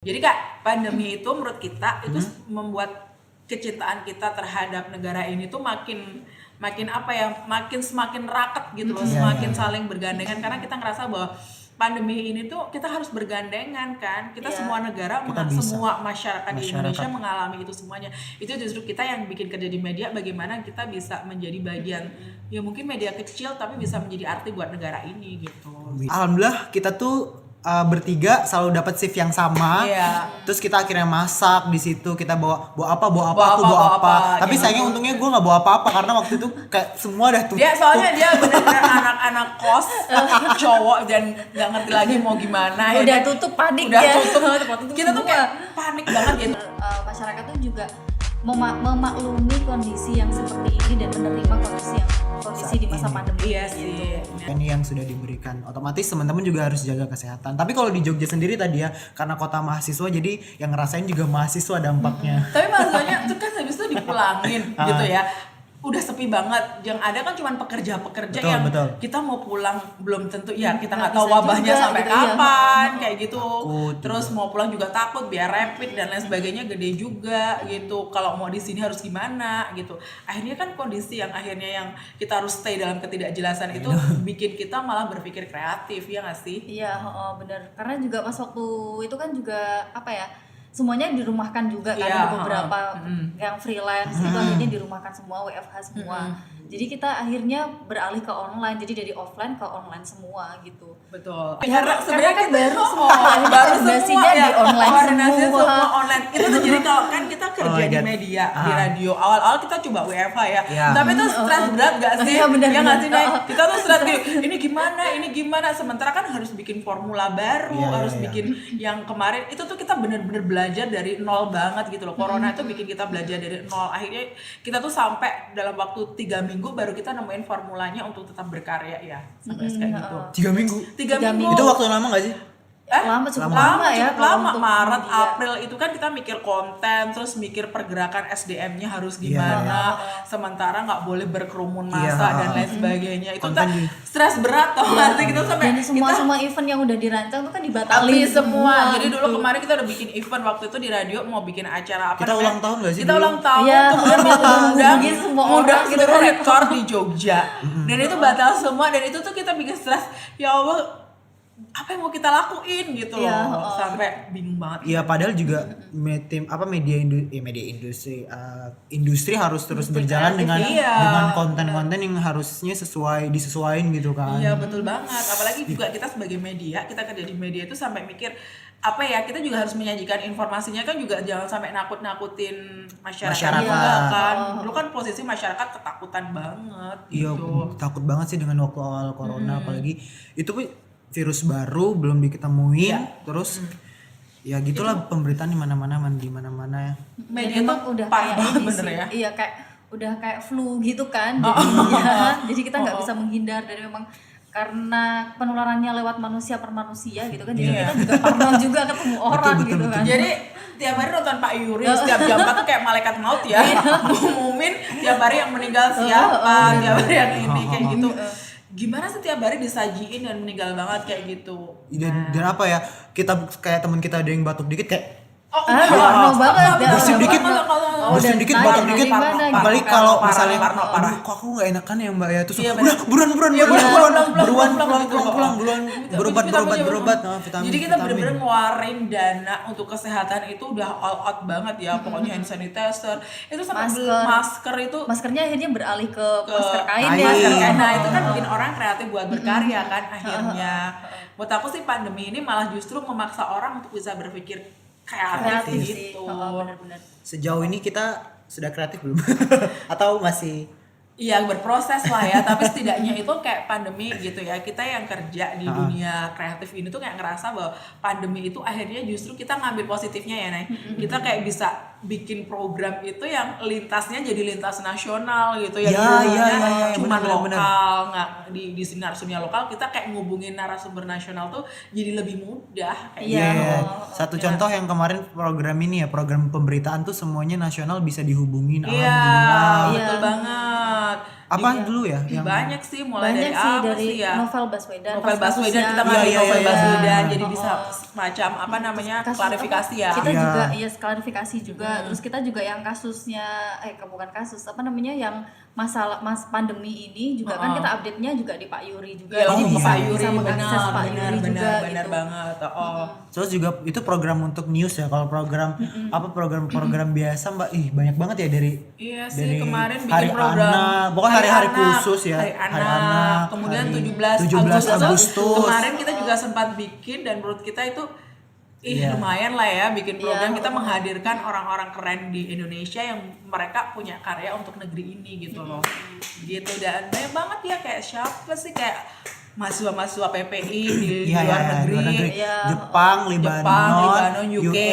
Jadi Kak, pandemi itu menurut kita itu membuat kecintaan kita terhadap negara ini tuh makin makin apa ya, makin semakin raket gitu loh, semakin saling bergandengan karena kita ngerasa bahwa pandemi ini tuh kita harus bergandengan kan. Kita semua negara, semua masyarakat di Indonesia mengalami itu semuanya. Itu justru kita yang bikin kerja di media, bagaimana kita bisa menjadi bagian ya mungkin media kecil tapi bisa menjadi arti buat negara ini gitu. Alhamdulillah kita tuh bertiga selalu dapat shift yang sama. Terus kita akhirnya masak di situ, kita bawa apa aku bawa apa. Tapi sayangnya untungnya gue nggak bawa apa-apa karena waktu itu kayak semua udah tutup. Soalnya dia benar-benar anak-anak kos cowok dan nggak ngerti lagi mau gimana. Udah tutup panik udah ya. tutup. Kita tuh kayak panik banget gitu. Masyarakat tuh juga memaklumi kondisi yang seperti ini dan menerima kondisi di masa pandemi. Iya sih. Ini yang sudah diberikan, otomatis teman-teman juga harus jaga kesehatan. Tapi kalau di Jogja sendiri tadi ya, karena kota mahasiswa jadi yang ngerasain juga mahasiswa dampaknya. Tapi masalahnya itu kan habis itu dipulangin gitu ya. Udah sepi banget, yang ada kan cuma pekerja-pekerja yang kita mau pulang belum tentu ya, kita nggak tahu wabahnya juga, sampai gitu kapan kayak gitu. Terus mau pulang juga takut biar rapid dan lain sebagainya gede juga gitu. Kalau mau di sini harus gimana gitu. Akhirnya kan kondisi yang akhirnya yang kita harus stay dalam ketidakjelasan itu bikin kita malah berpikir kreatif, ya nggak sih? Iya, benar. Karena juga pas waktu itu kan juga apa ya? Semuanya dirumahkan juga kan, ada beberapa yang freelance itu akhirnya dirumahkan semua, WFH semua. Jadi kita akhirnya beralih ke online, jadi dari offline ke online semua gitu. Betul. Karena sebenarnya kan baru semua semua di online semua online. Itu tuh jadi kalau kan kita kerja di media, di radio, awal-awal kita coba WFH ya. Tapi itu stres berat gak sih? Ya nggak sih, kita tuh stres gitu. Ini gimana? Sementara kan harus bikin formula baru, harus bikin yang kemarin itu tuh kita bener-bener belajar dari nol banget gitu loh. Corona itu bikin kita belajar dari nol. Akhirnya kita tuh sampai dalam waktu 3 minggu baru kita nemuin formulanya untuk tetap berkarya ya. Sampai kayak gitu. 3 minggu? 3 minggu. Itu waktu lama gak sih? Cukup lama ya. Maret, April itu kan kita mikir konten, terus mikir pergerakan SDM-nya harus gimana, sementara nggak boleh berkerumun massa dan lain sebagainya. Itu kan stres berat toh nanti kita sampai dan semua event yang udah dirancang tuh kan dibatalin semua. Jadi dulu kemarin kita udah bikin event waktu itu di radio mau bikin acara apa? Kita ulang tahun nggak sih? Kita ulang tahun, kemudian semua orang gitu rekor di Jogja, dan itu batal semua dan itu tuh kita bikin stres. Ya Allah, apa yang mau kita lakuin gitu loh, sampai bingung banget. Iya, padahal juga industri harus terus berjalan dengan konten-konten yang harusnya disesuaikan gitu kan. Iya, betul banget. Apalagi juga kita sebagai media, kita kerja di media itu sampai mikir apa ya, kita juga harus menyajikan informasinya kan juga jangan sampai nakut-nakutin masyarakat juga kan. Dulu kan posisi masyarakat ketakutan banget gitu. Iya, takut banget sih dengan waktu awal corona, apalagi itu virus baru belum diketemuin, terus ya gitulah pemberitaan di mana-mana ya. Media tuh udah parah kayak bener ya. Iya, udah kayak flu gitu kan. Jadi kita nggak bisa menghindar dari memang karena penularannya lewat manusia per manusia gitu kan. Jadi kita juga pernah juga ketemu orang gitu kan. Jadi tiap hari nonton Pak Yuri setiap jam 4 tuh kayak malaikat maut ya. Ngumumin tiap hari yang meninggal siapa, tiap hari yang ini kayak gitu. Gimana setiap hari disajiin dan meninggal banget kayak gitu. Dan apa ya, kita kayak teman kita ada yang batuk dikit kayak bersin dikit batuk dikit, apalagi kalau misalnya aduh kok aku nggak enakan ya mbak ya, terus udah buruan berobat vitamin. Jadi kita bener-bener ngeluarin dana untuk kesehatan itu udah all out banget ya, pokoknya hand sanitizer itu sampai masker itu, maskernya akhirnya beralih ke masker kain ya. Nah itu kan bikin orang kreatif buat berkarya kan akhirnya. Buat aku sih pandemi ini malah justru memaksa orang untuk bisa berpikir kreatif gitu. Benar-benar. Sejauh ini kita sudah kreatif belum? Atau masih? Iya, berproses lah ya, tapi setidaknya itu kayak pandemi gitu ya, kita yang kerja di dunia kreatif ini tuh kayak ngerasa bahwa pandemi itu akhirnya justru kita ngambil positifnya ya, Nay. Kita kayak bisa bikin program itu yang lintasnya jadi lintas nasional gitu ya, cuma lokal, nggak di narasumber lokal, kita kayak ngubungin narasumber nasional tuh jadi lebih mudah. Satu contoh yang kemarin program ini ya, program pemberitaan tuh semuanya nasional bisa dihubungin. Iya, betul banget. Apa dulu ya? Ih, banyak sih, mulai banyak dari sih apa dari sih ya? novel Baswedan. Novel pas Baswedan, kasusnya. kita ngambil Iya, novel iya, Baswedan, iya. jadi bisa semacam apa namanya Kasus klarifikasi apa, ya. kita Iya. juga klarifikasi juga. Terus kita juga yang kasusnya bukan kasus apa namanya yang masalah pandemi ini juga kan kita update-nya juga di Pak Yuri juga. Iya, Jadi oh, bisa Pak Yuri, bisa mengakses Pak Yuri juga benar gitu. banget. Oh. Terus juga itu program untuk news ya. Kalau program apa program-program biasa Mbak, banyak banget ya dari Iya sih, dari kemarin bikin hari program anak, pokoknya hari-hari anak, khusus ya. Hari anak, kemudian hari 17 Agustus. Agustus. Kemarin kita juga sempat bikin dan menurut kita itu Iya. lumayan lah ya bikin program. Iya. Kita menghadirkan orang-orang keren di Indonesia yang mereka punya karya untuk negeri ini gitu loh. Gitu, dan banyak banget ya, kayak siapa sih, kayak mahasiswa-mahasiswa PPI di Iya, luar iya, negeri. luar negeri. Iya. Jepang, Lebanon, UK,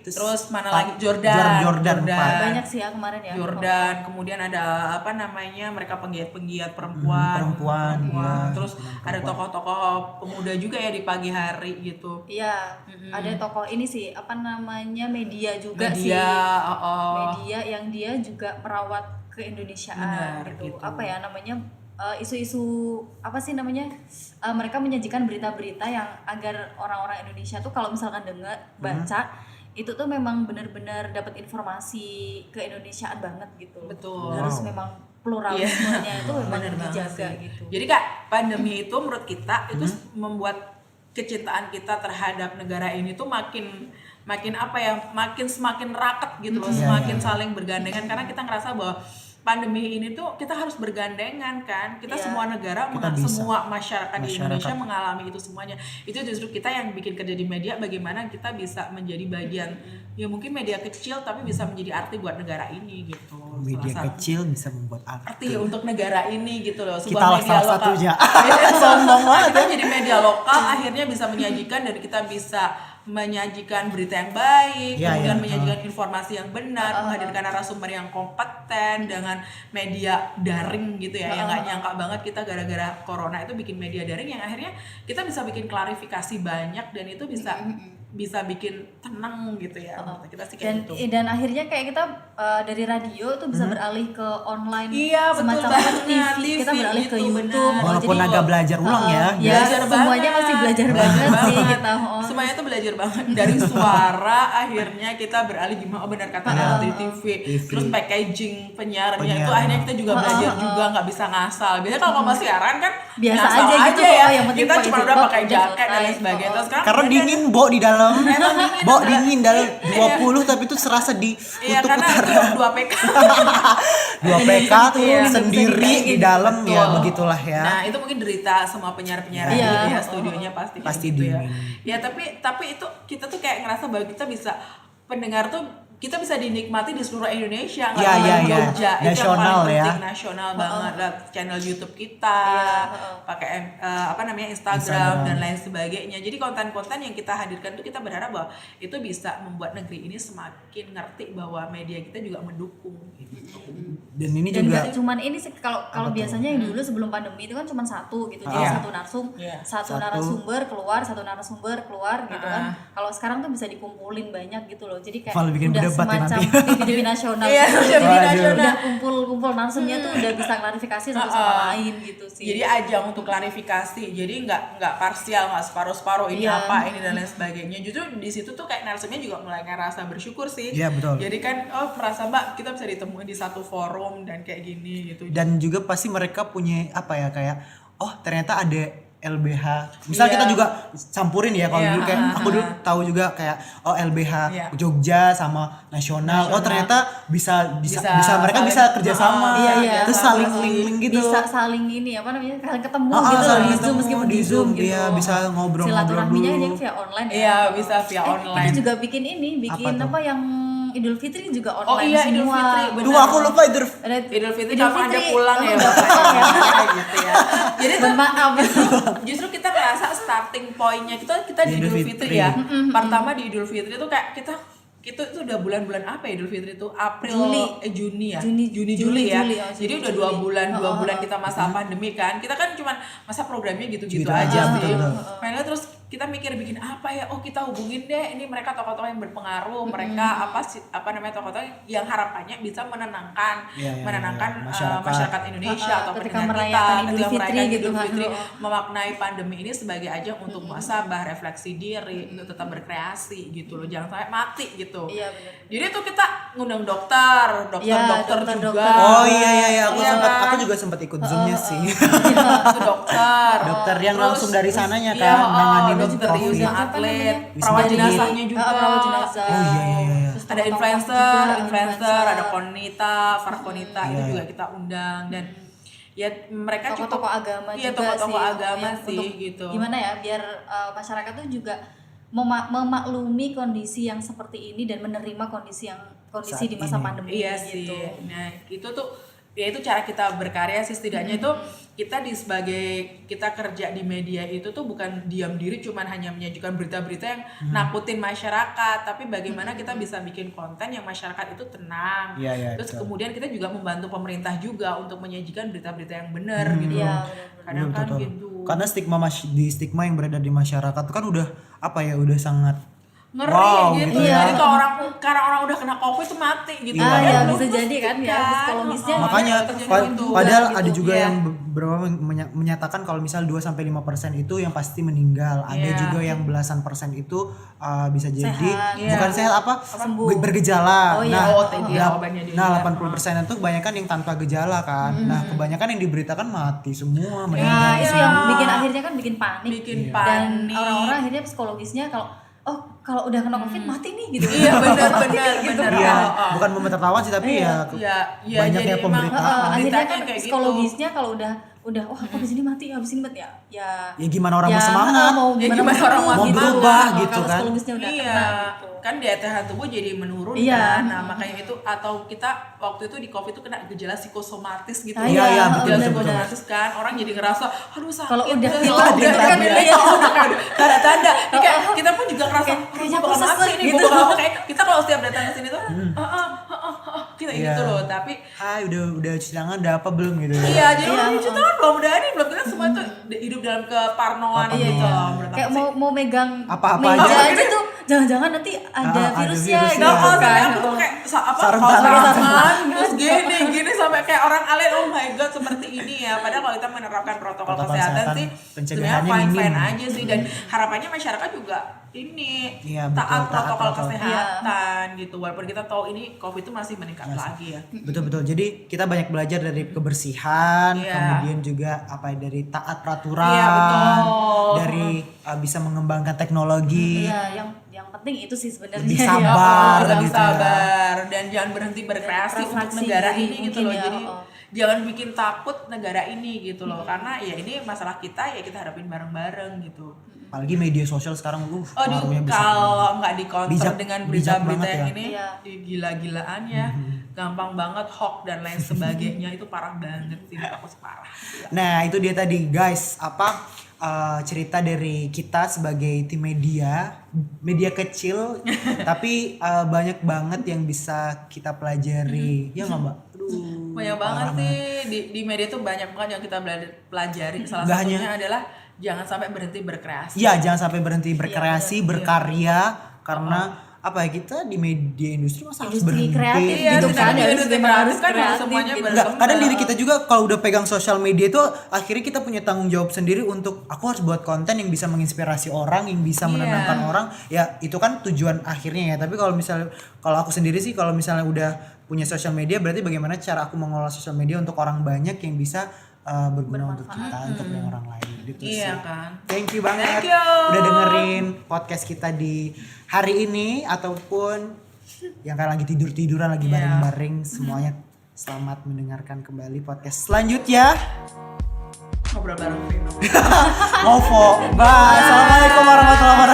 terus mana lagi, Jordan. Banyak sih ya kemarin ya. Jordan, kemudian ada apa namanya, mereka penggiat-penggiat perempuan, perempuan, iya, terus ada tokoh-tokoh pemuda juga ya di pagi hari gitu. Iya, ada tokoh ini sih apa namanya media juga sih. Media, Media yang dia juga merawat keindonesiaan Benar, gitu. gitu. Apa ya namanya isu-isu apa sih namanya mereka menyajikan berita-berita yang agar orang-orang Indonesia tuh kalau misalkan dengar baca itu tuh memang benar-benar dapat informasi keindonesiaan banget gitu. Betul. Harus memang pluralismenya itu memang Bener banget dijaga sih. gitu. Jadi Kak, pandemi itu menurut kita itu membuat kecintaan kita terhadap negara ini tuh makin apa ya, semakin raket gitu loh, semakin saling bergandengan, karena kita ngerasa bahwa pandemi ini tuh kita harus bergandengan kan, kita semua negara, semua masyarakat di Indonesia mengalami itu semuanya. Itu justru kita yang bikin kerja di media, bagaimana kita bisa menjadi bagian, ya mungkin media kecil tapi bisa menjadi arti buat negara ini gitu. Media Salah satu kecil bisa membuat arti untuk negara ini gitu loh. Kita lah salah satunya. Sombong banget. Kita jadi media lokal akhirnya bisa menyajikan, dan kita bisa menyajikan berita yang baik, kemudian menyajikan informasi yang benar, menghadirkan narasumber yang kompeten dengan media daring gitu ya. Yang nggak nyangka banget kita gara-gara corona itu bikin media daring yang akhirnya kita bisa bikin klarifikasi banyak, dan itu bisa bikin tenang gitu ya. Kita sih kayak gitu. Dan akhirnya kayak kita dari radio tuh bisa beralih ke online, Iya, betul semacam banget. TV, kita beralih ke gitu, YouTube. benar. walaupun agak belajar ulang ya. Ya, Belajar semuanya banget. masih belajar banget sih kita. Semuanya tuh belajar banget dari suara, akhirnya kita beralih gimana, benar kata dari TV, terus packaging penyiarannya itu akhirnya kita juga belajar juga, nggak bisa ngasal. Biasanya kalau mau siaran kan Biasa ngasal aja gitu, ya, yang penting kita pakai cuma udah ziplock, pakai udah jaket dan lain selesai. sebagainya. Terus sekarang Karena beda dingin, Bo, di dalam. Bo, bener. dingin dalam 20 tapi itu serasa di Iya, kutub karena utara. itu 2 PK. 2 PK tuh Iya. sendiri di dalam ya, Betul. begitulah ya. Nah, itu mungkin derita semua penyiar-penyiar Iya. gitu ya, studionya pasti kayak Pasti gitu ya. dingin. Ya, tapi itu kita tuh kayak ngerasa bahwa kita bisa, pendengar tuh kita bisa dinikmati di seluruh Indonesia, nggak Iya, cuma iya, di iya. Jogja. Itu yang Nasional paling ya. penting, nasional banget. Lihat channel YouTube kita, pakai apa namanya Instagram dan lain sebagainya. Jadi konten-konten yang kita hadirkan tuh kita berharap bahwa itu bisa membuat negeri ini semakin ngerti bahwa media kita juga mendukung. Dan ini Dan juga nggak cuman ini sih, kalau biasanya yang dulu sebelum pandemi itu kan cuma satu gitu, jadi satu narasumber keluar, satu narasumber keluar gitu kan. Kalau sekarang tuh bisa dikumpulin banyak gitu loh, jadi kayak Malah bikin udah berdebat ya semacam nanti. TV nasional Iya, gitu. TV Jadi nasional. udah kumpul narasumbernya tuh udah bisa klarifikasi satu sama lain gitu sih. Jadi ajang untuk klarifikasi, jadi nggak parsial, nggak separuh-separuh ini Iya. apa ini dan lain sebagainya. Justru di situ tuh kayak narasumnya juga mulai ngerasa bersyukur sih. Iya, betul. Jadi kan merasa Mbak kita bisa ditemuin di satu forum dan kayak gini gitu. dan juga pasti mereka punya apa ya, kayak ternyata ada LBH. Misal Iya. kita juga campurin ya, kalau Iya, dulu kayak aku dulu tahu juga kayak LBH Iya. Jogja sama nasional. Ternyata bisa mereka saling- bisa kerjasama. Iya. Terus saling link gitu. Bisa saling ini apa namanya, saling ketemu Ah, gitu loh saling di Zoom, ketemu meskipun di di Zoom gitu. Iya, bisa ngobrol-ngobrol Silaturahminya dulu. aja via online ya. Iya, bisa via online. Kita juga bikin apa yang Idul Fitri juga online Oh iya, semua. Idul Fitri, benar. Duh, aku lupa itu. Idul Fitri kapan Anda pulang ya udah Bapak pulang ya. gitu ya. Jadi tuh Maaf. justru kita ngerasa starting point-nya kita di Idul Idul Fitri. Fitri ya. Pertama di Idul Fitri tuh kayak kita itu udah bulan-bulan apa ya Idul Fitri itu? Juni ya. Juli ya. Juli, Jadi udah 2 bulan kita masa pandemi kan. Kita kan cuman masa programnya gitu-gitu aja sih. Finalnya terus kita mikir bikin apa ya, oh kita hubungin deh ini mereka tokoh-tokoh yang berpengaruh, mereka apa namanya tokoh-tokoh yang harapannya bisa menenangkan masyarakat Indonesia atau ketika pendengar merayakan kita Idul ketika Fitri merayakan gitu Idul kan. Fitri, memaknai pandemi ini sebagai ajang untuk muhasabah, refleksi diri, untuk tetap berkreasi gitu loh, jangan sampai mati gitu. Iya benar. Jadi tuh kita ngundang dokter Iya, juga. dokter. Oh iya aku Iya, kan? aku juga sempat ikut Zoom-nya sih. Itu dokter. Dokter yang Terus, langsung dari sananya iya, kan nanganin terus dari COVID. Wisma Atlet, Apa perawat namanya? jenazahnya juga. Perawat jenazah. Oh iya. Terus Ada tokoh-tokoh influencer, juga, ada Konita, Farkonita itu Iya. juga kita undang dan ya mereka cukup tokoh-tokoh agama iya, juga tokoh-tokoh sih. agama Yang sih untuk gitu. Gimana ya biar masyarakat tuh juga memaklumi kondisi yang seperti ini dan menerima kondisi Saat di masa ini. pandemi Iya gitu. sih. Nah, itu tuh ya itu cara kita berkarya sih, setidaknya itu kita sebagai kita kerja di media itu tuh bukan diam diri cuman hanya menyajikan berita-berita yang nakutin masyarakat, tapi bagaimana kita bisa bikin konten yang masyarakat itu tenang. Iya, Terus betul. kemudian kita juga membantu pemerintah juga untuk menyajikan berita-berita yang benar gitu. Iya, Kadang kan Betul. gitu. Karena stigma yang beredar di masyarakat kan udah udah sangat Ngeri wow, gitu. gitu ya. Jadi karena orang udah kena COVID tuh mati gitu. Iya. Padahal Ya belum bisa tentu jadi kan ya kan. psikologisnya. makanya terjadi gitu. padahal gitu. ada juga Iya. yang beberapa menyatakan kalau misal 2-5% itu yang pasti meninggal. Ada Iya. juga yang belasan persen itu bisa jadi Sehat. bukan Iya. sehat Sembuh. bergejala. Oh, iya. Nah, OTG obatnya dia. 80% itu kebanyakan yang tanpa gejala kan. Nah, kebanyakan yang diberitakan mati semua Nah, meninggal. itu yang bikin akhirnya kan bikin panik. Bikin Dan panik. orang-orang akhirnya psikologisnya kalau udah kena COVID mati nih gitu. Iya benar. Iya, bukan menertawakan sih tapi ya Iya, banyaknya jadi emang, pemberitaan. Akhirnya beritanya kan kayak gitu. psikologisnya kalau udah wah habis ini mati ya Ya gimana orang mau semangat? mau Ya gimana, gimana orang mau berubah gitu kalau kan. psikologisnya udah Iya, kena gitu. kan daya tahan tubuh jadi menurun Iya. kan. Nah, makanya itu atau kita waktu itu di COVID itu kena gejala psikosomatis gitu. Ah, Iya, iya, betul, Gejala betul. psikosomatis kan orang jadi ngerasa aduh sakit. Kalau udah ya, feel udah udah kan kan, iya, iya. tanda-tanda. Ini kayak kita pun juga ngerasa Kayaknya gue bakal aku mati sesek nih, gitu. gue bakal kayak kita kalau setiap datang ke sini tuh kita Iya. gitu loh, tapi udah cuci tangan udah apa belum gitu ya. iya, jadi Iya. orang cuci tangan belum dari belum, kita semua tuh hidup dalam keparnoan Iya, gitu iya. loh, menurut aku Kayak sih. mau megang Apa-apa meja aja. aja tuh jangan-jangan nanti ada ada virusnya virusnya. gitu Nah, kalau sampai kan. aku tuh kayak Sarung kaos tangan. tangan, terus gini sampai kayak orang alit, oh my god seperti ini ya. Padahal kalau kita menerapkan protokol Protokol kesehatan kesehatan, sih pencegahannya sebenarnya fine minim. aja sih, dan harapannya masyarakat juga ini Iya, betul, taat taat protokol protokol. kesehatan gitu. Walaupun kita tahu ini COVID itu masih meningkat lagi ya. Betul. Jadi kita banyak belajar dari kebersihan, Iya. kemudian juga dari taat peraturan, Iya, betul. dari bisa mengembangkan teknologi. Iya, yang penting itu sih sebenarnya. Lebih ya. sabar. Tetap gitu ya. sabar dan jangan berhenti berkreasi untuk Berkreasi negara diri ini gitu mungkin loh. ya, Jadi oh. jangan bikin takut negara ini gitu loh, karena ya ini masalah kita, ya kita hadapin bareng-bareng gitu. Apalagi media sosial sekarang pengaruhnya besar. Kalau nggak dikonter Bijak- dengan bijak berita-berita banget yang ya. ini, Iya. gila-gilaan ya, gampang banget hoax dan lain sebagainya, itu parah banget sih, aku parah. Nah, itu dia tadi guys, cerita dari kita sebagai tim media kecil tapi banyak banget yang bisa kita pelajari. Ya nggak, Mbak? Aduh, Banyak banget parah sih di media tuh, banyak banget yang kita pelajari. Salah Nggak satunya adalah jangan sampai berhenti berkreasi. Iya, jangan sampai berhenti berkreasi, Iya, berkarya, karena kita di media industri masa harus Industri berhenti. kreatif Iya, gitu sedangkan kan, di harus industri memang kreatif harus kan kreatif semuanya gitu. Enggak, kadang diri kita juga kalau udah pegang sosial media itu akhirnya kita punya tanggung jawab sendiri untuk aku harus buat konten yang bisa menginspirasi orang, yang bisa menenangkan orang. Ya, itu kan tujuan akhirnya ya. Tapi kalau aku sendiri sih kalau misalnya udah punya sosial media, berarti bagaimana cara aku mengelola sosial media untuk orang banyak yang bisa berguna untuk kita, untuk yang orang lain gitu sih. Iya kan. Thank you banget Thank you. udah dengerin podcast kita di hari ini, ataupun yang kalian lagi tiduran lagi bareng-bareng semuanya. Selamat mendengarkan kembali podcast selanjutnya. Ngobrol bareng Vino. Ngovo. Bye. Assalamualaikum warahmatullahi wabarakatuh.